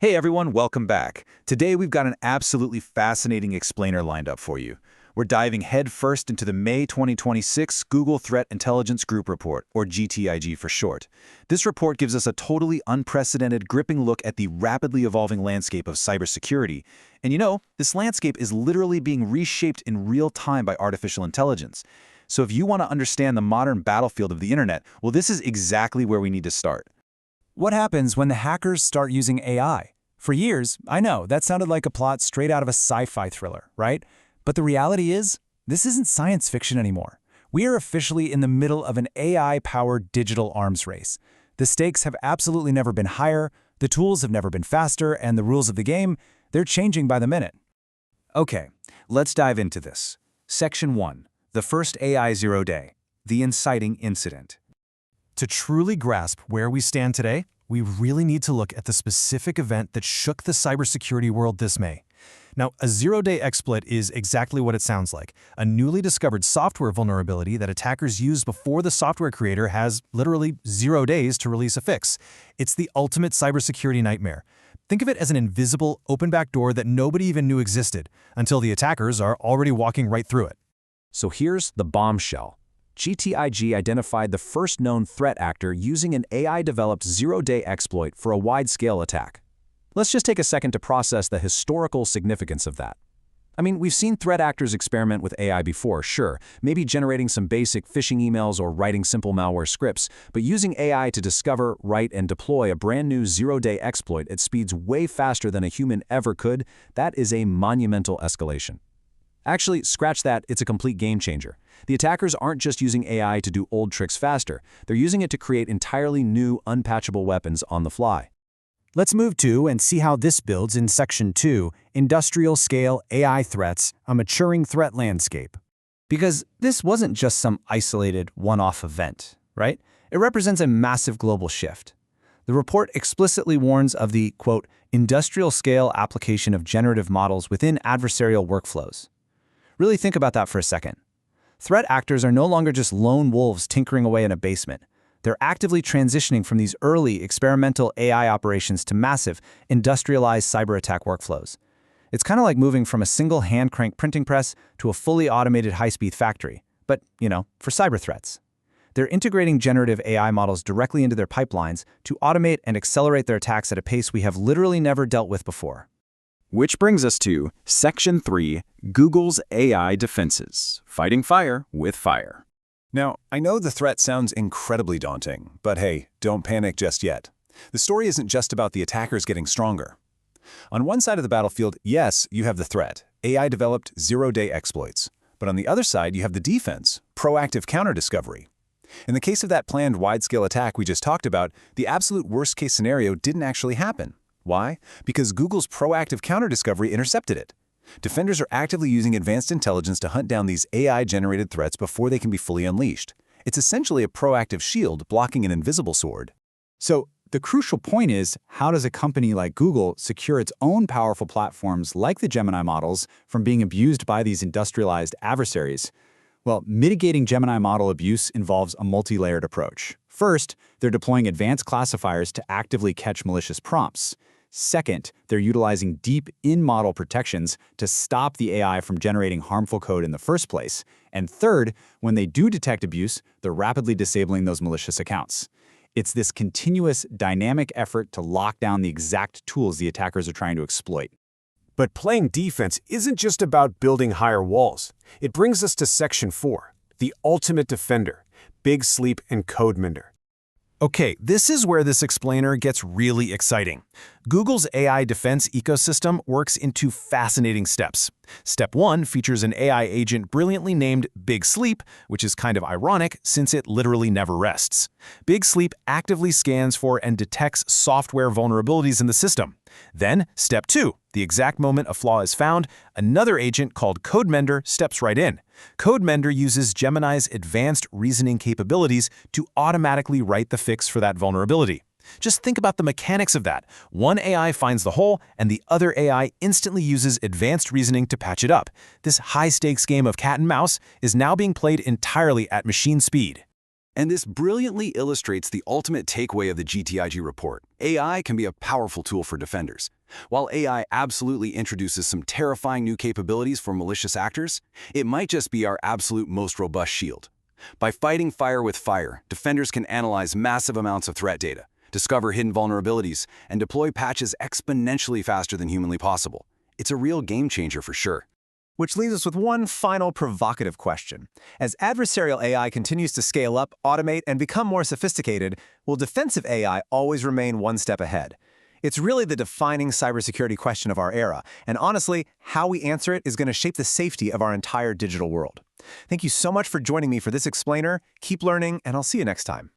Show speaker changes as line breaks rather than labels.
Hey everyone, welcome back. Today we've got an absolutely fascinating explainer lined up for you. We're diving headfirst into the May 2026 Google Threat Intelligence Group Report, or GTIG for short. This report gives us a totally unprecedented, gripping look at the rapidly evolving landscape of cybersecurity. And you know, this landscape is literally being reshaped in real time by artificial intelligence. So if you want to understand the modern battlefield of the internet, well, this is exactly where we need to start.
What happens when the hackers start using AI? For years, I know, that sounded like a plot straight out of a sci-fi thriller, right? But the reality is, this isn't science fiction anymore. We are officially in the middle of an AI-powered digital arms race. The stakes have absolutely never been higher, the tools have never been faster, and the rules of the game, they're changing by the minute.
Okay, let's dive into this. Section 1. The first AI Zero Day. The inciting incident.
To truly grasp where we stand today, we really need to look at the specific event that shook the cybersecurity world this May. Now, a zero-day exploit is exactly what it sounds like, a newly discovered software vulnerability that attackers use before the software creator has literally 0 days to release a fix. It's the ultimate cybersecurity nightmare. Think of it as an invisible, open backdoor that nobody even knew existed, until the attackers are already walking right through it.
So here's the bombshell. GTIG identified the first known threat actor using an AI-developed zero-day exploit for a wide-scale attack. Let's just take a second to process the historical significance of that. I mean, we've seen threat actors experiment with AI before, sure, maybe generating some basic phishing emails or writing simple malware scripts, but using AI to discover, write, and deploy a brand new zero-day exploit at speeds way faster than a human ever could, that is a monumental escalation. Actually, scratch that, it's a complete game changer. The attackers aren't just using AI to do old tricks faster, they're using it to create entirely new, unpatchable weapons on the fly.
Let's move to and see how this builds in Section 2, Industrial-Scale AI Threats, a Maturing Threat Landscape. Because this wasn't just some isolated, one-off event, right? It represents a massive global shift. The report explicitly warns of the, quote, industrial-scale application of generative models within adversarial workflows. Really think about that for a second. Threat actors are no longer just lone wolves tinkering away in a basement. They're actively transitioning from these early experimental AI operations to massive, industrialized cyber attack workflows. It's kind of like moving from a single hand-crank printing press to a fully automated high-speed factory, but, for cyber threats. They're integrating generative AI models directly into their pipelines to automate and accelerate their attacks at a pace we have literally never dealt with before.
Which brings us to Section 3, Google's AI Defenses, Fighting Fire with Fire.
Now, I know the threat sounds incredibly daunting, but hey, don't panic just yet. The story isn't just about the attackers getting stronger. On one side of the battlefield, yes, you have the threat, AI-developed zero-day exploits. But on the other side, you have the defense, proactive counter-discovery. In the case of that planned wide-scale attack we just talked about, the absolute worst-case scenario didn't actually happen. Why? Because Google's proactive counter-discovery intercepted it. Defenders are actively using advanced intelligence to hunt down these AI-generated threats before they can be fully unleashed. It's essentially a proactive shield blocking an invisible sword.
So the crucial point is, how does a company like Google secure its own powerful platforms like the Gemini models from being abused by these industrialized adversaries? Well, mitigating Gemini model abuse involves a multi-layered approach. First, they're deploying advanced classifiers to actively catch malicious prompts. Second, they're utilizing deep in-model protections to stop the AI from generating harmful code in the first place. And third, when they do detect abuse, they're rapidly disabling those malicious accounts. It's this continuous, dynamic effort to lock down the exact tools the attackers are trying to exploit.
But playing defense isn't just about building higher walls. It brings us to Section 4, the ultimate defender, Big Sleep and CodeMender. Okay, this is where this explainer gets really exciting. Google's AI defense ecosystem works in two fascinating steps. Step 1 features an AI agent brilliantly named Big Sleep, which is kind of ironic since it literally never rests. Big Sleep actively scans for and detects software vulnerabilities in the system. Then, Step 2, the exact moment a flaw is found, another agent called CodeMender steps right in. CodeMender uses Gemini's advanced reasoning capabilities to automatically write the fix for that vulnerability. Just think about the mechanics of that. One AI finds the hole, and the other AI instantly uses advanced reasoning to patch it up. This high-stakes game of cat and mouse is now being played entirely at machine speed.
And this brilliantly illustrates the ultimate takeaway of the GTIG report. AI can be a powerful tool for defenders. While AI absolutely introduces some terrifying new capabilities for malicious actors, it might just be our absolute most robust shield. By fighting fire with fire, defenders can analyze massive amounts of threat data, discover hidden vulnerabilities, and deploy patches exponentially faster than humanly possible. It's a real game changer for sure.
Which leaves us with one final provocative question. As adversarial AI continues to scale up, automate, and become more sophisticated, will defensive AI always remain one step ahead? It's really the defining cybersecurity question of our era, and honestly, how we answer it is going to shape the safety of our entire digital world. Thank you so much for joining me for this explainer. Keep learning, and I'll see you next time.